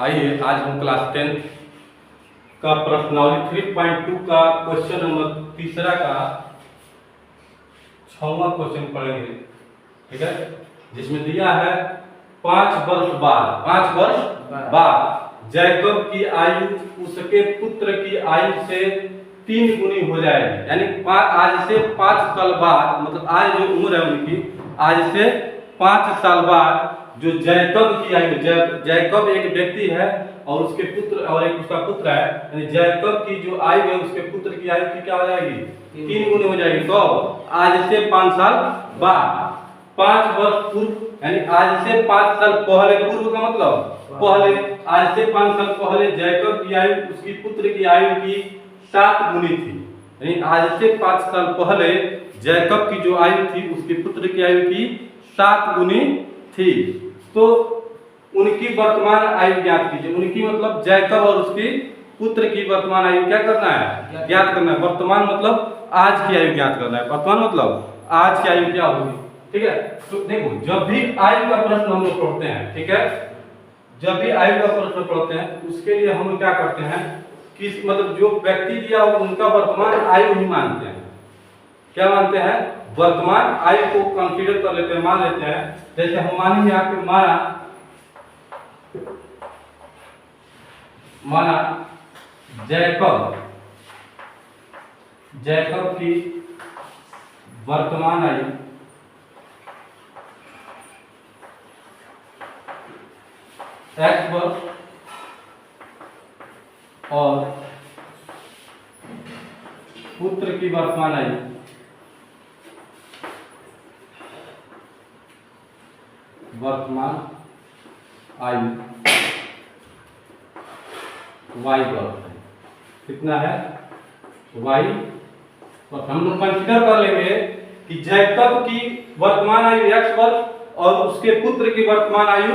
आइए आज हम क्लास 10 का प्रश्नावली 3.2 का क्वेश्चन नंबर तीसरा का 6वां क्वेश्चन पढ़ेंगे। ठीक है, जिसमें दिया है 5 वर्ष बाद जैकब की आयु उसके पुत्र की आयु से 3 गुनी हो जाएगी। यानी आज से 5 साल बाद, मतलब आज जो उम्र है उनकी, आज से 5 साल बाद जो जैकब की आयु, जैकब एक व्यक्ति है और उसके पुत्र और एक उसका पुत्र है, यानी जैकब की जो आयु है उसके पुत्र की आयु की क्या हो जाएगी? 3 गुनी हो जाएगी। तो आज से 5 साल बाद, 5 वर्ष पूर्व, यानी आज से 5 साल पहले, पूर्व का मतलब पहले, आज से 5 साल पहले जैकब की आयु उसकी पुत्र की आयु की 7 गुनी थी। यानी आज से 5 साल पहले जैकब की जो आयु थी उसके पुत्र की आयु की 7 गुनी थी। तो उनकी वर्तमान आयु ज्ञात कीजिए। उनकी मतलब जैकब और उसकी पुत्र की वर्तमान आयु क्या करना है? ज्ञात करना है। वर्तमान मतलब आज की आयु ज्ञात करना है। वर्तमान मतलब आज की आयु क्या होगी? ठीक है, तो देखो, जब भी आयु का प्रश्न हम लोग पढ़ते हैं, ठीक है, जब भी आयु का प्रश्न पढ़ते हैं उसके लिए हम लोग क्या करते हैं, किस मतलब जो व्यक्ति दिया हो उनका वर्तमान आयु ही मानते हैं। क्या मानते हैं? वर्तमान आयु को कंसीडर कर लेते हैं, मान लेते हैं। जैसे हम मानेंगे आपके माना जैकब की वर्तमान आयु x वर्ष और पुत्र की वर्तमान आयु y वर्ष है। कितना है? y। तो हम लोग कंसीडर कर लेंगे कि जैकब की वर्तमान आयु x वर्ष और उसके पुत्र की वर्तमान आयु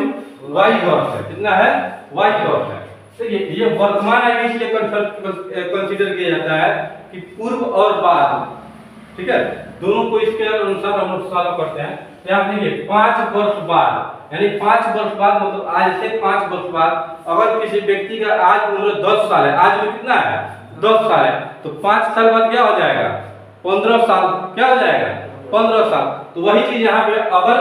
y वर्ष है। कितना है? y वर्ष है। तो ये वर्तमान आयु इसलिए कंसीडर किया जाता है कि पूर्व और बाद, ठीक है, दोनों को इसके अनुसार हम लोग सॉल्व करते हैं। तो यहाँ देखिए 5 वर्ष बाद, यानी 5 वर्ष बाद मतलब आज से 5 वर्ष बाद अगर किसी व्यक्ति का आज उम्र 10 साल है, आज में कितना है? 10 साल है, तो 5 साल बाद क्या हो जाएगा? 15 साल। क्या हो जाएगा? 15 साल। तो वही चीज यहाँ पे, अगर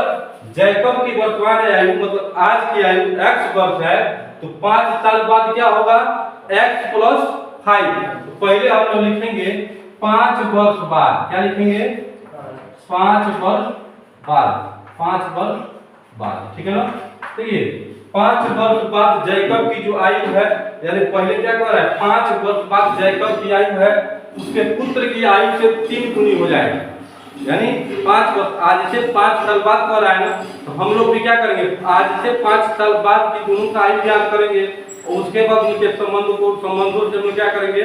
जैकब की वर्तमान आयु मतलब आज की आयु x वर्ष है तो 5 साल बाद क्या होगा? x + 5। तो पहले हम लोग लिखेंगे 5 वर्ष बाद। क्या लिखेंगे? 5 वर्ष बाद। 5 वर्ष बाद, ठीक है ना? देखिए 5 वर्ष बाद जैकब की जो आयु है, यानी पहले क्या कर रहा है? 5 वर्ष बाद जैकब की आयु है उसके पुत्र की आयु से 3 गुनी हो जाएगा। यानी 5 वर्ष, आज से 5 साल बाद कर रहा है ना, तो हम लोग भी क्या करेंगे? आज से 5 साल बाद की दोनों का आयु ज्ञात करेंगे और उसके बाद उनके संबंधों से हम क्या करेंगे?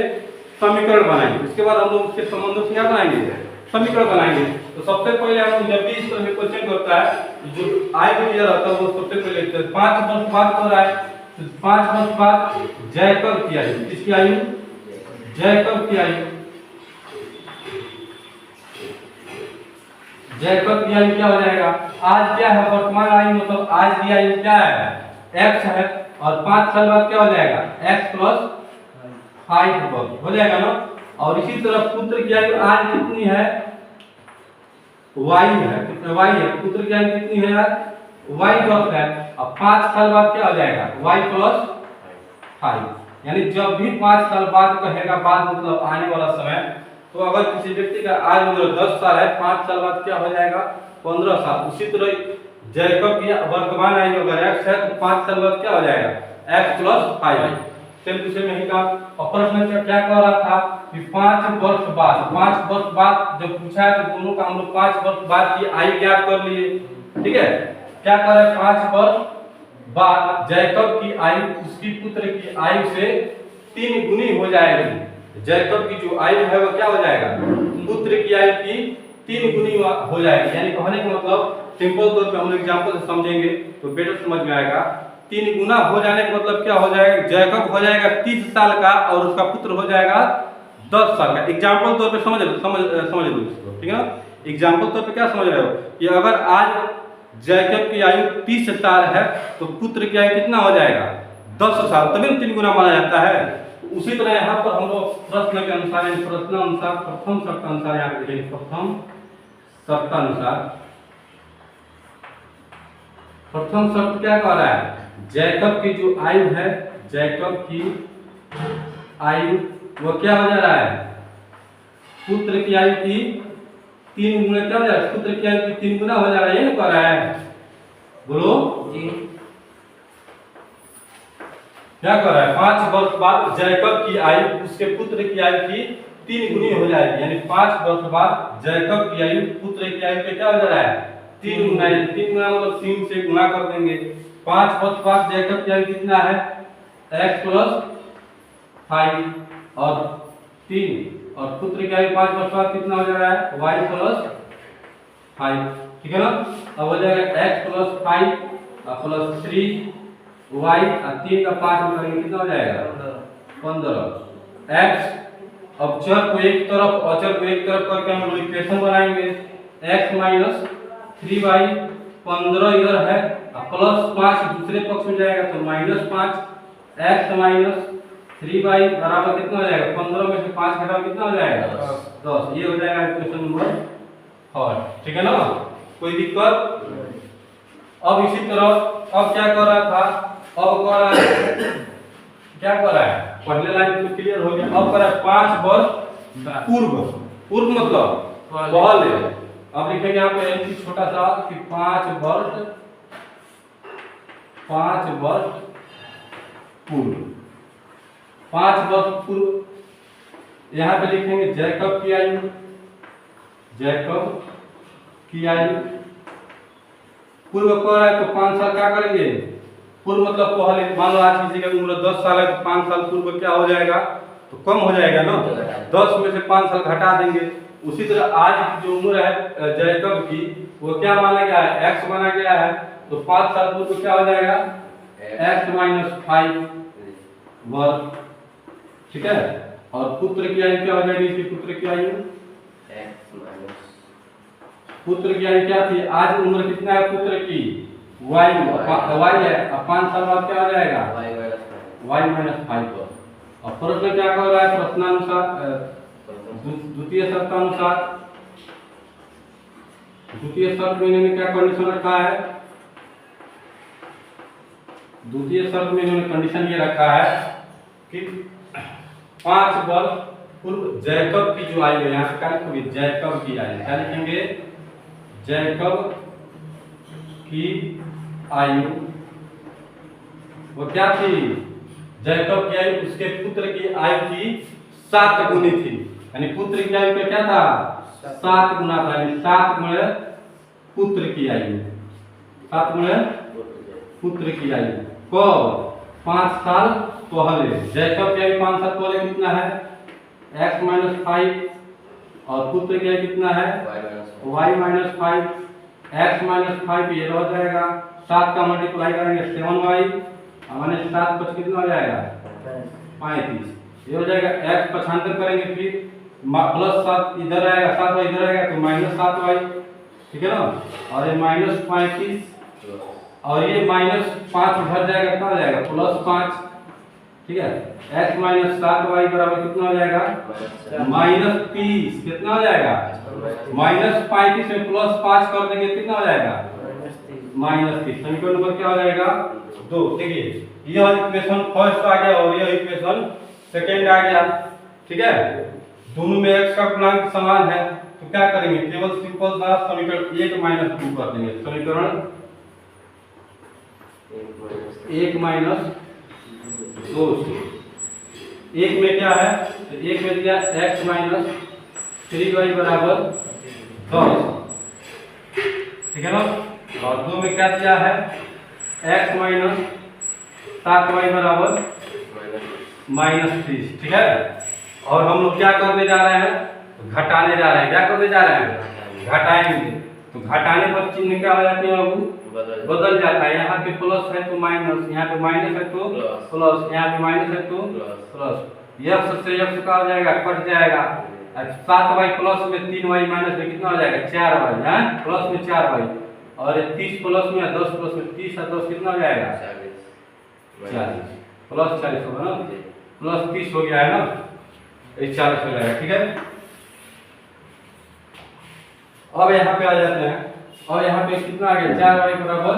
समीकरण बनाएंगे। उसके बाद हम लोग उसके संबंधों से क्या बनाएंगे? समीकरण बनाएंगे। तो सबसे पहले हम जब भी इस तरह से क्वेश्चन करता है, जो आयु दिया रहता है वो सबसे पहले 5 वर्ष बाद कर रहा है, तो 5 वर्ष बाद जैकब की आयु, किसकी आयु? जैकब की आयु। जैकब की आयु क्या हो जाएगा? आज क्या है? वर्तमान आयु मतलब आज की आयु क्या है? x है, और 5 साल बाद क्या हो जाएगा? x + 5 वर्ष हो जाएगा ना। और इसी तरह पुत्र की आयु आज कितनी है? y है। कितना y है? पुत्र की आयु कितनी है आज? y वर्ष है। अब 5 साल बाद क्या हो जाएगा? y + 5। यानी जब भी 5 साल बाद कहेगा, बाद मतलब आने वाला समय, तो अगर किसी व्यक्ति का आज उम्र 10 साल है, 5 साल बाद क्या हो जाएगा? 15 साल। उसी तरह जैकब की वर्तमान आयु अगर x है तो 5 साल बाद क्या हो जाएगा? x + 5। सेम टू सेम यही का। और प्रश्न क्या कह रहा था कि 5 वर्ष बाद, 5 वर्ष बाद जब पूछा है तो दोनों का हम लोग 5 वर्ष बाद की आयु ज्ञात कर लिए। ठीक है, क्या कर रहे हैं? 5 वर्ष बाद जैकब की आयु उसकी पुत्र की आयु से 3 गुनी हो जाएगी। जैकब की जो आयु है वो क्या हो जाएगा? पुत्र की आयु की 3 गुनी हो जाएगी। यानी कहने का मतलब सिंपल तौर पे हम एग्जांपल से समझेंगे तो बेटर समझ में आएगा। 3 गुना हो जाने का मतलब क्या हो जाएगा? जैकब हो जाएगा 30 साल का और उसका पुत्र हो जाएगा 10 साल का। एग्जांपल तौर पे समझ लो इसको, ठीक है ना? एग्जांपल तौर पे क्या समझ रहे हो कि अगर आज जैकब की आयु 30 साल है तो पुत्र की आयु कितना हो जाएगा? 10 साल, तभी 3 गुना माना जाता है। उसी तरह यहाँ पर हम लोग प्रश्न के अनुसार, प्रश्न अनुसार प्रथम शर्त अनुसार यहाँ पे देखेंगे। प्रथम शर्त अनुसार, प्रथम शर्त क्या कह रहा है? जैकब की जो आयु है, जैकब की आयु वो क्या हो जा रहा है? पुत्र की आयु की 3 गुना क्या हो जा रहा है? पुत्र की आयु की 3 गुना हो जा रहा है, ये कह रहा है। बोलो जी। क्या कर रहा है? 5 वर्ष बाद जैकब की आयु उसके पुत्र की आयु की 3 गुनी हो जाएगी, यानी 5 वर्ष बाद जैकब की आयु पुत्र की आयु पे क्या हो जा रहा है? 3 गुना। 3 गुना मतलब 3 से गुना कर देंगे। 5 वर्ष बाद जैकब की आयु कितना है? x + 5 और 3, और पुत्र की आयु 5 वर्ष बाद कितना हो जा रहा है? y + 5, ठीक है ना? अब हो जाएगा x + 5 + 3 y, 3 का 5 में करेंगे कितना हो जाएगा? 15 x। अब चर को एक तरफ अचर को एक तरफ करके हम लोग इक्वेशन बनाएंगे। x - 3y, 15 इधर है, +5 दूसरे पक्ष में जाएगा तो -5, x - 3y बराबर कितना हो जाएगा? 15 में से 5 घटाओ कितना हो जाएगा? 10। ये हो जाएगा इक्वेशन नंबर 4, ठीक है ना? कोई दिक्कत? अब इसी तरह अब क्या कर रहा था? अब कर रहा है, क्या कर रहा है? पहले लाइन तो क्लियर हो गया। अब कर रहा है 5 वर्ष पूर्व। पूर्व मतलब पहले। अब लिखेंगे यहाँ पे एक छोटा सा कि 5 वर्ष पूर्व। 5 वर्ष पूर्व यहाँ पे लिखेंगे जैकब की आयु, जैकब की आयु पूर्व कर रहा है तो 5 साल क्या करेंगे? पूर्व मतलब पहले। मान लो आज किसी की उम्र 10 साल है तो 5 साल पूर्व क्या हो जाएगा? तो कम हो जाएगा ना, 10 में से 5 साल घटा देंगे। उसी तरह आज की जो उम्र है जैकब की वो क्या माना गया है? x माना गया है, तो 5 साल पूर्व क्या हो जाएगा? x - 5 वर्ष, ठीक है। और पुत्र की आयु क्या हो जाएगी? इसकी पुत्र की आयु, पुत्र की आयु क्या थी? आज उम्र कितना है पुत्र की? y है। अब 5 साल बाद क्या हो जाएगा? y - 5 वर्ष। और प्रश्न क्या कह रहा है? प्रश्नानुसार द्वितीय शर्त अनुसार, द्वितीय शर्त में इन्होंने क्या कंडीशन रखा है? द्वितीय शर्त में इन्होंने कंडीशन ये रखा है कि 5 वर्ष पूर्व जैकब की जो आयु है, यहाँ क्या लिखोगे? जैकब की आयु। क्या लिखेंगे? जैकब की आयु वो क्या थी? जैकब की आयु उसके पुत्र की आयु की 7 गुनी थी, यानी पुत्र की आयु का क्या था? 7 गुना था, यानी 7 गुणे पुत्र की आयु, 7 गुणे पुत्र की आयु। कब? 5 साल पहले। जैकब की आयु 5 साल पहले कितना है? x - 5 और पुत्र की आयु कितना है? y - 5। x - 5 ये रह जाएगा, 7 का मल्टीप्लाई करेंगे 7y, माने 7 पर कितना हो जाएगा? 35। ये हो जाएगा। x पक्षांतर करेंगे फिर +7 इधर आएगा, 7y इधर आएगा तो -7y, ठीक है ना। और ये -35 और ये -5 उधर जाएगा, कितना हो जाएगा? +5, ठीक है। x - 7y बराबर कितना हो जाएगा? -30। कितना हो जाएगा? -35 में +5 कर देंगे कितना हो जाएगा? -30। समीकरण नंबर क्या हो जाएगा? 2। देखिए यह इक्वेशन फर्स्ट आ गया और यह इक्वेशन सेकंड आ गया, ठीक है। दोनों में x का गुणांक समान है तो क्या करेंगे? केवल सिंपल सा समीकरण 1 - 2 कर देंगे। समीकरण 1 - 2 एक में क्या है? तो एक में दिया x - 3y बराबर 10, ठीक है ना। और 2 में क्या दिया है? x - 7y बराबर -30, ठीक है। और हम लोग क्या करने जा रहे हैं? तो घटाने जा रहे हैं। क्या करने जा रहे हैं? घटाएंगे। तो घटाने पर चिन्ह क्या हो जाते हैं बाबू? बदल जाता है। यहाँ पे प्लस है तो माइनस, यहाँ पे माइनस है तो प्लस, यहाँ पे माइनस है तो प्लस। x से x का हो जाएगा, कट जाएगा। 7y प्लस में 3y माइनस में कितना हो जाएगा? 4y, है प्लस में 4y। और 30 प्लस में 10 प्लस में 30 और 10 कितना हो जाएगा? 40। प्लस 40 होगा ना, प्लस 30 हो गया है ना, ये 40 हो जाएगा। ठीक है, अब यहाँ पे आ जाते हैं। और यहाँ पे कितना आ गया, 4y बराबर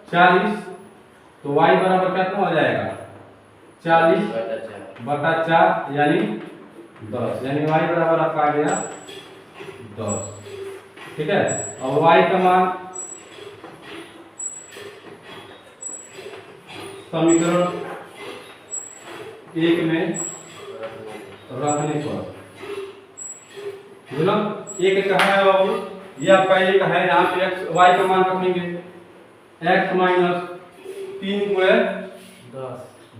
40, तो y बराबर कितना हो जाएगा 40/4 यानी 10, यानी y बराबर आपका आ गया 10। ठीक है, और y का मान समीकरण 1 में रखने पर, बोलो एक कहाँ है बाबू, ये आपका एक है, यहाँ पे x y का मान रखेंगे, x माइनस 3 गुणे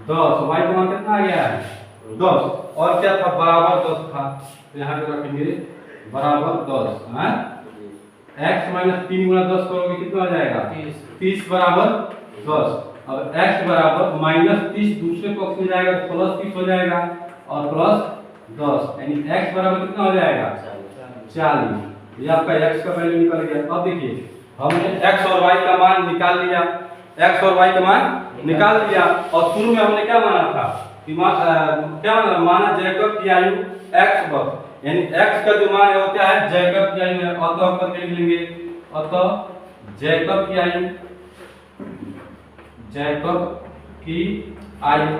10, y का मान कितना आ गया है 10, और क्या था बराबर 10 था, तो यहाँ पे रखेंगे बराबर 10 है। x माइनस 3 गुणा 10 करोगे कितना हो जाएगा 30 बराबर 10। अब x बराबर माइनस 30 दूसरे पक्ष में जाएगा तो प्लस 30 हो जाएगा, और प्लस 10 यानी x बराबर कितना हो जाएगा 40। ये आपका x का वैल्यू निकल गया। अब देखिए हमने x और y का मान निकाल लिया, x और y का मान निकाल लिया, और शुरू में हमने क्या माना था कि क्या माना जैकब की आयु x वर्ष, यानी x का जो मान है वो क्या है जैकब की आयु है, अतः करके लिख लेंगे, अतः जैकब की आयु, जैकब की आयु,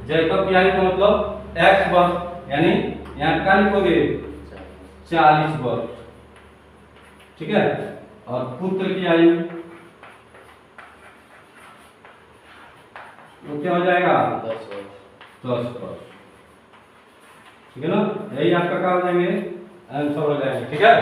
जैकब की आयु का मतलब x वर्ष, यानी यहाँ क्या लिखोगे 40 वर्ष। ठीक है, और पुत्र की आयु वो क्या हो जाएगा 10 वर्ष। ठीक है ना, यही आपका क्या हो जाएंगे आंसर हो जाएंगे। ठीक है।